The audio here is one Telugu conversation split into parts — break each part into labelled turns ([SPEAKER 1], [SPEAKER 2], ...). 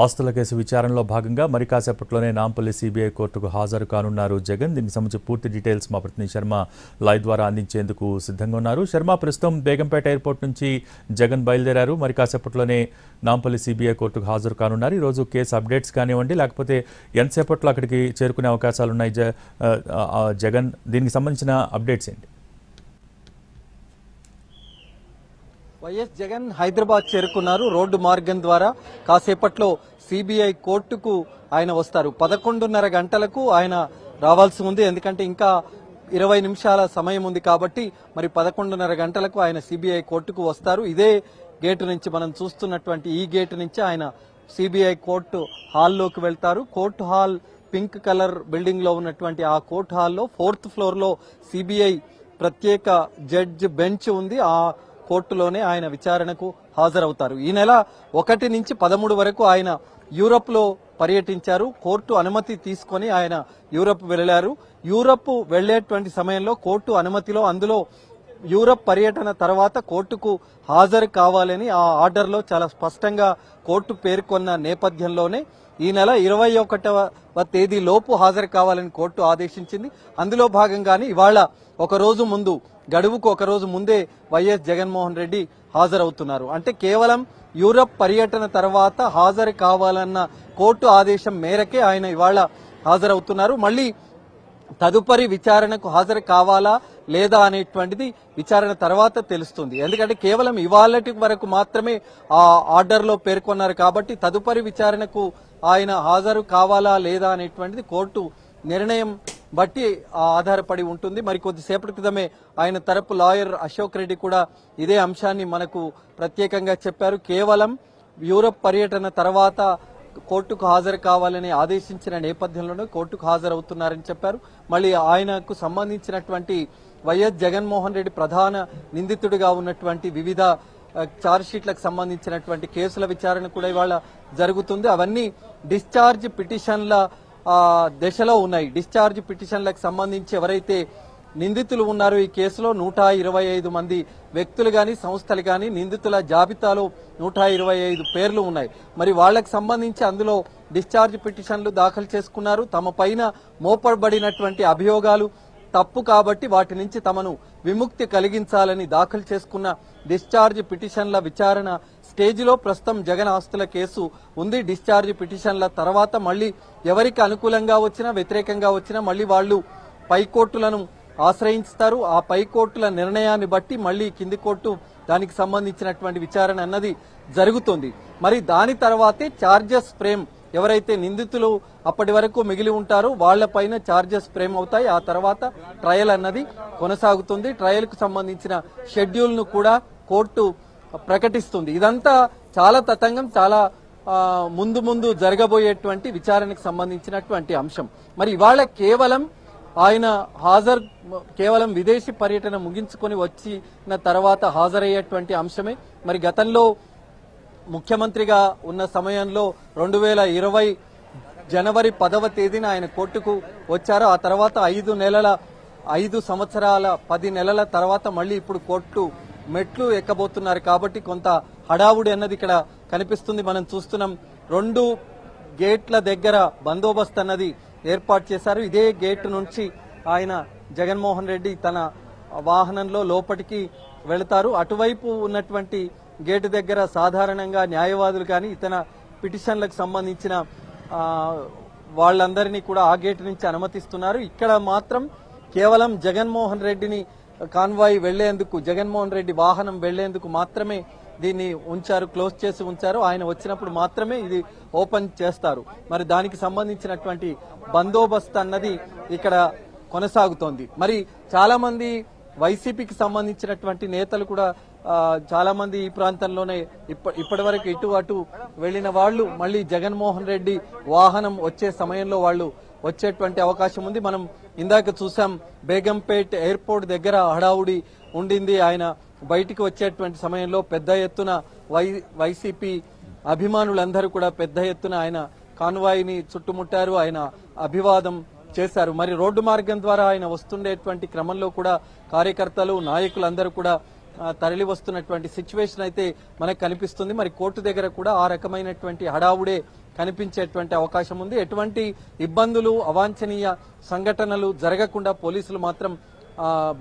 [SPEAKER 1] ఆస్తుల కేసు విచారణలో భాగంగా మరి కాసేపట్లోనే నాంపల్లి సిబిఐ కోర్టుకు హాజరు కానున్నారు జగన్. దీనికి సంబంధించి పూర్తి డీటెయిల్స్ మా ప్రతినిధి శర్మ లైవ్ ద్వారా అందించేందుకు సిద్ధంగా ఉన్నారు. శర్మ, ప్రస్తుతం బేగంపేట ఎయిర్పోర్ట్ నుంచి జగన్ బయలుదేరారు. మరి కాసేపట్లోనే నాంపల్లి సిబిఐ కోర్టుకు హాజరు కానున్నారు. ఈరోజు కేసు అప్డేట్స్ కానివ్వండి, లేకపోతే ఎంతసేపట్లో అక్కడికి చేరుకునే అవకాశాలు ఉన్నాయి జగన్, దీనికి సంబంధించిన అప్డేట్స్ ఏంటి?
[SPEAKER 2] వైఎస్ జగన్ హైదరాబాద్ చేరుకున్నారు. రోడ్డు మార్గం ద్వారా కాసేపట్లో సిబిఐ కోర్టుకు ఆయన వస్తారు. 11:30 గంటలకు ఆయన రావాల్సి ఉంది. ఎందుకంటే ఇంకా 20 నిమిషాల సమయం ఉంది కాబట్టి మరి 11:30 గంటలకు ఆయన సిబిఐ కోర్టుకు వస్తారు. ఇదే గేటు నుంచి మనం చూస్తున్నటువంటి ఈ గేటు నుంచి ఆయన సిబిఐ కోర్టు హాల్లోకి వెళ్తారు. Court hall pink colour building లో ఉన్నటువంటి ఆ కోర్టు హాల్లో 4th ఫ్లోర్ లో సిబిఐ ప్రత్యేక జడ్జి బెంచ్ ఉంది. ఆ కోర్టులోనే ఆయన విచారణకు హాజరవుతారు. ఈ నెల 1 నుంచి 13 వరకు ఆయన యూరప్ లో పర్యటించారు. కోర్టు అనుమతి తీసుకొని ఆయన యూరప్ వెళ్లారు. యూరప్ వెళ్లేటువంటి సమయంలో కోర్టు అనుమతిలో అందులో యూరప్ పర్యటన తర్వాత కోర్టుకు హాజరు కావాలని ఆ ఆర్డర్లో చాలా స్పష్టంగా కోర్టు పేర్కొన్న నేపథ్యంలోనే ఈ నెల 21వ తేదీ లోపు హాజరు కావాలని కోర్టు ఆదేశించింది. అందులో భాగంగానే ఇవాళ గడువుకు ఒక రోజు ముందే వైఎస్ జగన్మోహన్ రెడ్డి హాజరవుతున్నారు. అంటే కేవలం యూరప్ పర్యటన తర్వాత హాజరు కావాలన్న కోర్టు ఆదేశం మేరకే ఆయన ఇవాళ హాజరవుతున్నారు. మళ్ళీ తదుపరి విచారణకు హాజరు కావాలా లేదా అనేటువంటిది విచారణ తర్వాత తెలుస్తుంది. ఎందుకంటే కేవలం ఇవాళటి వరకు మాత్రమే ఆ ఆర్డర్లో పేర్కొన్నారు కాబట్టి తదుపరి విచారణకు ఆయన హాజరు కావాలా లేదా అనేటువంటిది కోర్టు నిర్ణయం బట్టి ఆధారపడి ఉంటుంది. మరి కొద్దిసేపటి క్రితమే ఆయన తరపు లాయర్ అశోక్ రెడ్డి కూడా ఇదే అంశాన్ని మనకు ప్రత్యేకంగా చెప్పారు. కేవలం యూరప్ పర్యటన తర్వాత కోర్టుకు హాజరు కావాలని ఆదేశించిన నేపథ్యంలోనే కోర్టుకు హాజరవుతున్నారని చెప్పారు. మళ్ళీ ఆయనకు సంబంధించినటువంటి వైఎస్ జగన్మోహన్ రెడ్డి ప్రధాన నిందితుడిగా ఉన్నటువంటి వివిధ ఛార్జ్షీట్లకు సంబంధించినటువంటి కేసుల విచారణ కూడా ఇవాళ జరుగుతుంది. అవన్నీ డిశ్చార్జ్ పిటిషన్ల దశలో ఉన్నాయి. డిశ్చార్జ్ పిటిషన్లకు సంబంధించి ఎవరైతే నిందితులు ఉన్నారో ఈ కేసులో 125 మంది వ్యక్తులు గాని సంస్థలు గాని నిందితుల జాబితాలో 125 పేర్లు ఉన్నాయి. మరి వాళ్లకు సంబంధించి అందులో డిశ్చార్జ్ పిటిషన్లు దాఖలు చేసుకున్నారు. తమ పైన మోపబడినటువంటి అభియోగాలు తప్పు కాబట్టి వాటి నుంచి తమను విముక్తి కలిగించాలని దాఖలు చేసుకున్న డిశ్చార్జ్ పిటిషన్ల విచారణ స్టేజిలో ప్రస్తుతం జగన్ ఆస్తుల కేసు ఉంది. డిశ్చార్జ్ పిటిషన్ల తర్వాత మళ్లీ ఎవరికి అనుకూలంగా వచ్చినా వ్యతిరేకంగా వచ్చినా మళ్లీ వాళ్లు పైకోర్టులను ఆశ్రయిస్తారు. ఆ పైకోర్టుల నిర్ణయాన్ని బట్టి మళ్లీ కింది కోర్టు దానికి సంబంధించినటువంటి విచారణ అన్నది జరుగుతుంది. మరి దాని తర్వాతే చార్జెస్ ఫ్రేమ్ ఎవరైతే నిందితులు అప్పటి వరకు మిగిలి ఉంటారో వాళ్లపైన చార్జెస్ ఫ్రేమ్ అవుతాయి. ఆ తర్వాత ట్రయల్ అన్నది కొనసాగుతుంది. ట్రయల్ కు సంబంధించిన షెడ్యూల్ ను కూడా కోర్టు ప్రకటిస్తుంది. ఇదంతా చాలా తతంగం, చాలా ముందు జరగబోయేటువంటి విచారణకు సంబంధించినటువంటి అంశం. మరి ఇవాళ కేవలం విదేశీ పర్యటన ముగించుకొని వచ్చిన తర్వాత హాజరయ్యేటువంటి అంశమే. మరి గతంలో ముఖ్యమంత్రిగా ఉన్న సమయంలో 2020 జనవరి 10వ తేదీన ఆయన కోర్టుకు వచ్చారు. ఆ తర్వాత 5 సంవత్సరాల 10 నెలల తర్వాత మళ్లీ ఇప్పుడు కోర్టు మెట్లు ఎక్కబోతున్నారు కాబట్టి కొంత హడావుడి అన్నది ఇక్కడ కనిపిస్తుంది. మనం చూస్తున్నాం 2 గేట్ల దగ్గర బందోబస్తు అన్నది ఏర్పాటు చేశారు. ఇదే గేటు నుంచి ఆయన జగన్మోహన్ రెడ్డి తన వాహనంలో లోపలికి వెళతారు. అటువైపు ఉన్నటువంటి గేటు దగ్గర సాధారణంగా న్యాయవాదులు కానీ ఇతర పిటిషన్లకు సంబంధించిన వాళ్ళందరినీ కూడా ఆ గేటు నుంచి అనుమతిస్తున్నారు. ఇక్కడ మాత్రం కేవలం జగన్మోహన్ రెడ్డిని కాన్వాయ్ వెళ్లేందుకు, జగన్మోహన్ రెడ్డి వాహనం వెళ్లేందుకు మాత్రమే దీన్ని క్లోజ్ చేసి ఉంచారు. ఆయన వచ్చినప్పుడు మాత్రమే ఇది ఓపెన్ చేస్తారు. మరి దానికి సంబంధించినటువంటి బందోబస్తు అన్నది ఇక్కడ కొనసాగుతోంది. మరి చాలా మంది వైసీపీకి సంబంధించినటువంటి నేతలు కూడా చాలా మంది ఈ ప్రాంతంలోనే ఇప్పటి వరకు ఇటు అటు వెళ్లిన వాళ్ళు మళ్లీ జగన్మోహన్ రెడ్డి వాహనం వచ్చే సమయంలో వాళ్ళు వచ్చేటువంటి అవకాశం ఉంది. మనం ఇందాక చూసాం బేగంపేట్ ఎయిర్పోర్ట్ దగ్గర హడావుడి ఉండింది. ఆయన బయటికి వచ్చేటువంటి సమయంలో పెద్ద ఎత్తున వైసీపీ అభిమానులందరూ కూడా పెద్ద ఎత్తున ఆయన కాన్వాయ్ని చుట్టుముట్టారు, ఆయన అభివాదం చేశారు. మరి రోడ్డు మార్గం ద్వారా ఆయన వస్తుండేటువంటి క్రమంలో కూడా కార్యకర్తలు నాయకులందరూ కూడా తరలి వస్తున్నటువంటి సిచ్యువేషన్ అయితే మనకు కనిపిస్తుంది. మరి కోర్టు దగ్గర కూడా ఆ రకమైనటువంటి హడావుడే కనిపించేటువంటి అవకాశం ఉంది. ఎటువంటి ఇబ్బందులు అవాంఛనీయ సంఘటనలు జరగకుండా పోలీసులు మాత్రం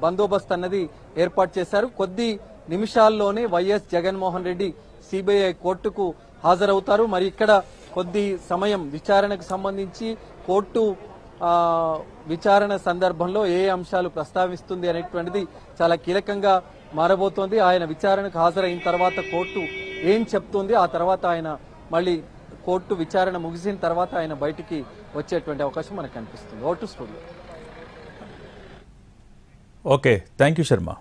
[SPEAKER 2] బందోబస్తు అన్నది ఏర్పాటు చేశారు. కొద్ది నిమిషాల్లోనే వైఎస్ జగన్మోహన్ రెడ్డి సిబిఐ కోర్టుకు హాజరవుతారు. మరి ఇక్కడ కొద్ది సమయం విచారణకు సంబంధించి కోర్టు విచారణ సందర్భంలో ఏ అంశాలు ప్రస్తావిస్తుంది అనేటువంటిది చాలా కీలకంగా మారబోతోంది. ఆయన విచారణకు హాజరైన తర్వాత కోర్టు ఏం చెప్తుంది, ఆ తర్వాత ఆయన మళ్ళీ కోర్టు విచారణ ముగిసిన తర్వాత ఆయన బయటికి వచ్చేటువంటి అవకాశం మనకు కనిపిస్తుంది. ఓటు studio.
[SPEAKER 1] Okay, thank you Sharma.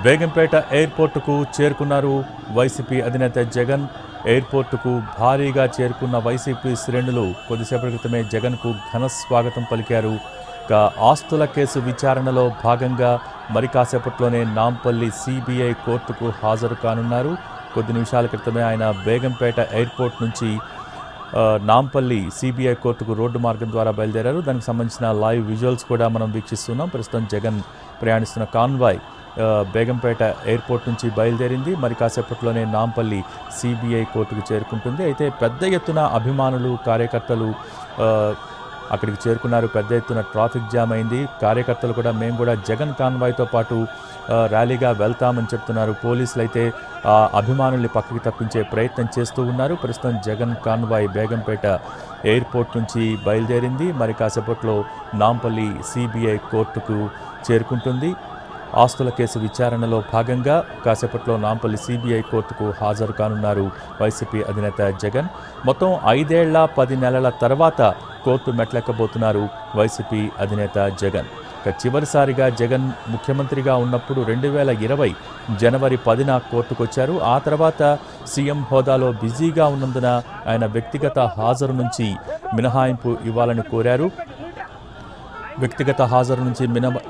[SPEAKER 1] Begumpet ఎయిర్పోర్టుకు చేరుకున్నారు వైసీపీ అధినేత జగన్. ఎయిర్పోర్టుకు భారీగా చేరుకున్న వైసీపీ శ్రేణులు కొద్దిసేపటి క్రితమే జగన్కు ఘన స్వాగతం పలికారు. ఆస్తుల కేసు విచారణలో భాగంగా మరి కాసేపట్లోనే నాంపల్లి సిబిఐ కోర్టుకు హాజరు కానున్నారు. కొద్ది నిమిషాల క్రితమే ఆయన బేగంపేట ఎయిర్పోర్ట్ నుంచి నాంపల్లి సిబిఐ కోర్టుకు రోడ్డు మార్గం ద్వారా బయలుదేరారు. దానికి సంబంధించిన లైవ్ విజువల్స్ కూడా మనం వీక్షిస్తున్నాం. ప్రస్తుతం జగన్ ప్రయాణిస్తున్న కాన్వాయ్ బేగంపేట ఎయిర్పోర్ట్ నుంచి బయలుదేరింది. మరి కాసేపట్లోనే నాంపల్లి సిబిఐ కోర్టుకు చేరుకుంటుంది. అయితే పెద్ద ఎత్తున అభిమానులు, కార్యకర్తలు అక్కడికి చేరుకున్నారు. పెద్ద ఎత్తున ట్రాఫిక్ జామ్ అయింది. కార్యకర్తలు కూడా మేము కూడా జగన్ కాన్వాయ్తో పాటు ర్యాలీగా వెళ్తామని చెప్తున్నారు. పోలీసులు అయితే అభిమానుల్ని పక్కకి తప్పించే ప్రయత్నం చేస్తూ ఉన్నారు. ప్రస్తుతం జగన్ కాన్వాయ్ బేగంపేట ఎయిర్పోర్ట్ నుంచి బయలుదేరింది. మరి కాసేపట్లో నాంపల్లి సిబిఐ కోర్టుకు చేరుకుంటుంది. ఆస్తుల కేసు విచారణలో భాగంగా కాసేపట్లో నాంపల్లి సిబిఐ కోర్టుకు హాజరు కానున్నారు వైసీపీ అధినేత జగన్. మొత్తం 5 ఏళ్ల 10 నెలల తర్వాత కోర్టు మెట్లెక్కబోతున్నారు వైసీపీ అధినేత జగన్. చివరిసారిగా జగన్ ముఖ్యమంత్రిగా ఉన్నప్పుడు 2020 జనవరి 10న కోర్టుకొచ్చారు. ఆ తర్వాత సీఎం హోదాలో బిజీగా ఉన్నందున ఆయన వ్యక్తిగత హాజరు నుంచి మినహాయింపు ఇవ్వాలని కోరారు. వ్యక్తిగత హాజరు నుంచి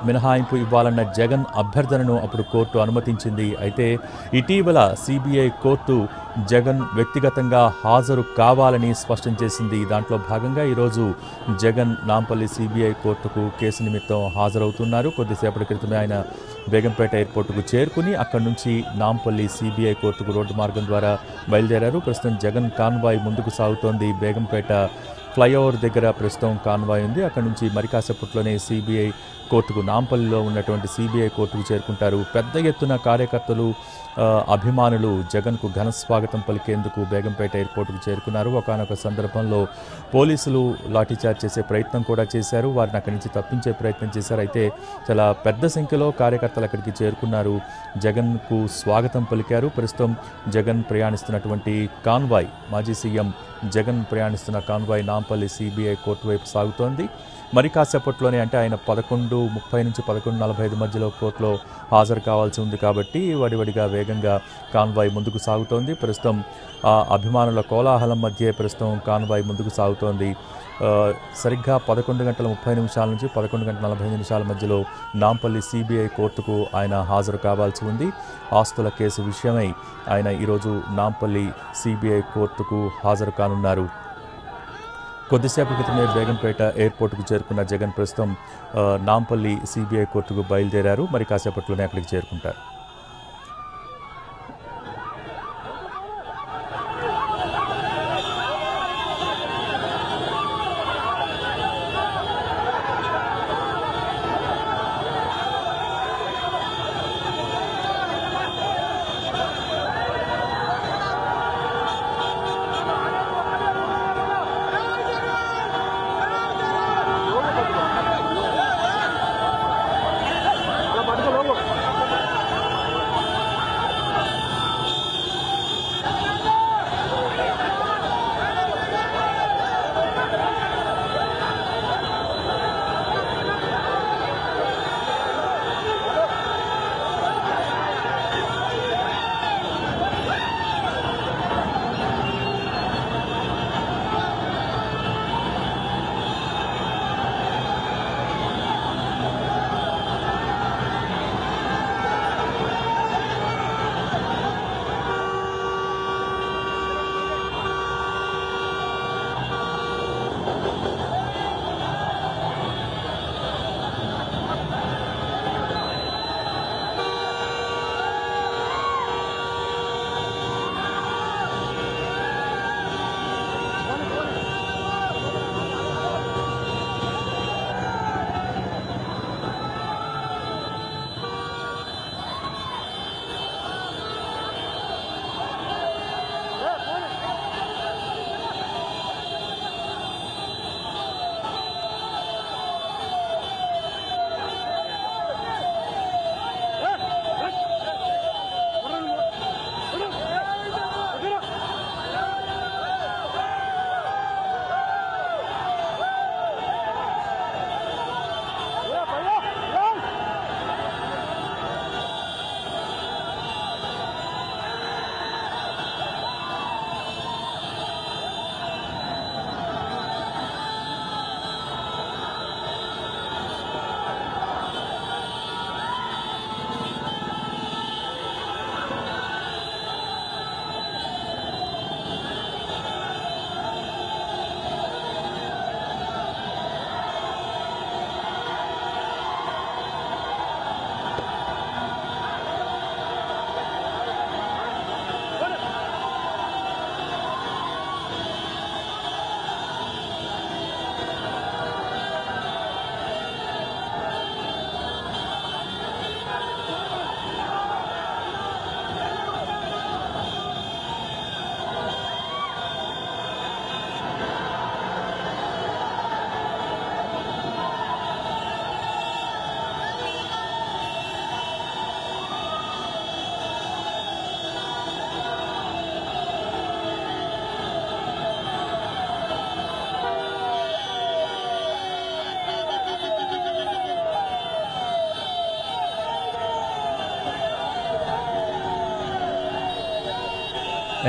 [SPEAKER 1] మినహాయింపు ఇవ్వాలన్న జగన్ అభ్యర్థనను అప్పుడు కోర్టు అనుమతించింది. అయితే ఇటీవల సిబిఐ కోర్టు జగన్ వ్యక్తిగతంగా హాజరు కావాలని స్పష్టం చేసింది. దాంట్లో భాగంగా ఈరోజు జగన్ నాంపల్లి సిబిఐ కోర్టుకు కేసు నిమిత్తం హాజరవుతున్నారు. కొద్దిసేపటి క్రితమే ఆయన బేగంపేట ఎయిర్పోర్టుకు చేరుకుని అక్కడి నుంచి నాంపల్లి సిబిఐ కోర్టుకు రోడ్డు మార్గం ద్వారా బయలుదేరారు. ప్రస్తుతం జగన్ కాన్వాయ్ ముందుకు సాగుతోంది. బేగంపేట ఫ్లైఓవర్ దగ్గర ప్రస్తుతం కాన్వాయ్ ఉంది. అక్కడి నుంచి మరి కాసేపట్లోనే సిబిఐ కోర్టుకు నాంపల్లిలో ఉన్నటువంటి సిబిఐ కోర్టుకు చేరుకుంటారు. పెద్ద ఎత్తున కార్యకర్తలు, అభిమానులు జగన్కు ఘన స్వాగతం పలికేందుకు బేగంపేట ఎయిర్పోర్టుకు చేరుకున్నారు. ఒకానొక సందర్భంలో పోలీసులు లాఠీచార్జ్ చేసే ప్రయత్నం కూడా చేశారు. వారిని అక్కడి నుంచి తప్పించే ప్రయత్నం చేశారు. అయితే చాలా పెద్ద సంఖ్యలో కార్యకర్తలు అక్కడికి చేరుకున్నారు. జగన్కు స్వాగతం పలికారు. ప్రస్తుతం జగన్ ప్రయాణిస్తున్నటువంటి కాన్వాయ్, మాజీ సీఎం జగన్ ప్రయాణిస్తున్న కాన్వాయ్ నాంపల్లి సిబిఐ కోర్టు వైపు సాగుతోంది. మరి కాసేపట్లోనే అంటే ఆయన 11:30 నుంచి 11:45 మధ్యలో కోర్టులో హాజరు కావాల్సి ఉంది కాబట్టి వడివడిగా వేగంగా కాన్వాయ్ ముందుకు సాగుతోంది. ప్రస్తుతం అభిమానుల కోలాహలం మధ్య ప్రస్తుతం కాన్వాయ్ ముందుకు సాగుతోంది. సరిగ్గా 11:30 నుంచి 11:45 మధ్యలో నాంపల్లి సిబిఐ కోర్టుకు ఆయన హాజరు కావాల్సి ఉంది. ఆస్తుల కేసు విషయమై ఆయన ఈరోజు నాంపల్లి సిబిఐ కోర్టుకు హాజరు కానున్నారు. కొద్దిసేపటి క్రితమే బేగంపేట ఎయిర్పోర్టుకు చేరుకున్న జగన్ ప్రస్తుతం నాంపల్లి సిబిఐ కోర్టుకు బయలుదేరారు. మరి కాసేపట్లోనే అక్కడికి చేరుకుంటారు.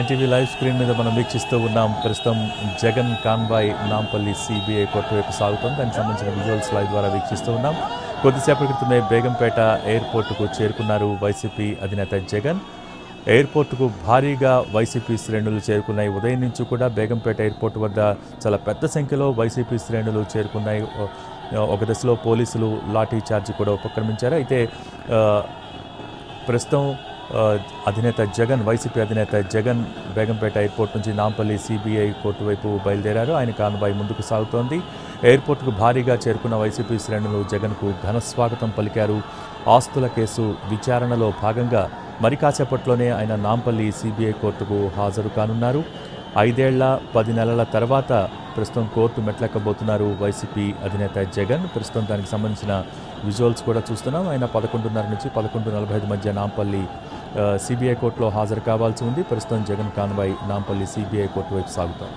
[SPEAKER 1] ఎన్టీవీ లైవ్ స్క్రీన్ మీద మనం వీక్షిస్తూ ఉన్నాం. ప్రస్తుతం Jagan convoy Nampally CBI court వైపు సాగుతోంది. దానికి సంబంధించిన విజువల్స్ లైవ్ ద్వారా వీక్షిస్తూ ఉన్నాం. కొద్దిసేపటి క్రితమే బేగంపేట ఎయిర్పోర్టుకు చేరుకున్నారు వైసీపీ అధినేత జగన్. ఎయిర్పోర్టుకు భారీగా వైసీపీ శ్రేణులు చేరుకున్నాయి. ఉదయం నుంచి కూడా బేగంపేట ఎయిర్పోర్టు వద్ద చాలా పెద్ద సంఖ్యలో వైసీపీ శ్రేణులు చేరుకున్నాయి. ఒక దశలో పోలీసులు లాఠీ చార్జ్ కూడా ఉపక్రమించారు. అయితే ప్రస్తుతం అధినేత జగన్, వైసీపీ అధినేత జగన్ బేగంపేట ఎయిర్పోర్ట్ నుంచి నాంపల్లి సిబిఐ కోర్టు వైపు బయలుదేరారు. ఆయన కాన్వాయ్ ముందుకు సాగుతోంది. ఎయిర్పోర్టుకు భారీగా చేరుకున్న వైసీపీ శ్రేణులు జగన్కు ఘన స్వాగతం పలికారు. ఆస్తుల కేసు విచారణలో భాగంగా మరి కాసేపట్లోనే ఆయన నాంపల్లి సిబిఐ కోర్టుకు హాజరు కానున్నారు. 5 ఏళ్ల 10 నెలల తర్వాత ప్రస్తుతం కోర్టు మెట్లెక్కబోతున్నారు వైసీపీ అధినేత జగన్. ప్రస్తుతం దానికి సంబంధించిన విజువల్స్ కూడా చూస్తున్నాం. ఆయన 11:30 నుంచి 11:45 మధ్య నాంపల్లి సిబిఐ కోర్టులో హాజరు కావాల్సి ఉంది. ప్రస్తుతం Jagan convoy Nampally CBI court వైపు సాగుతోంది.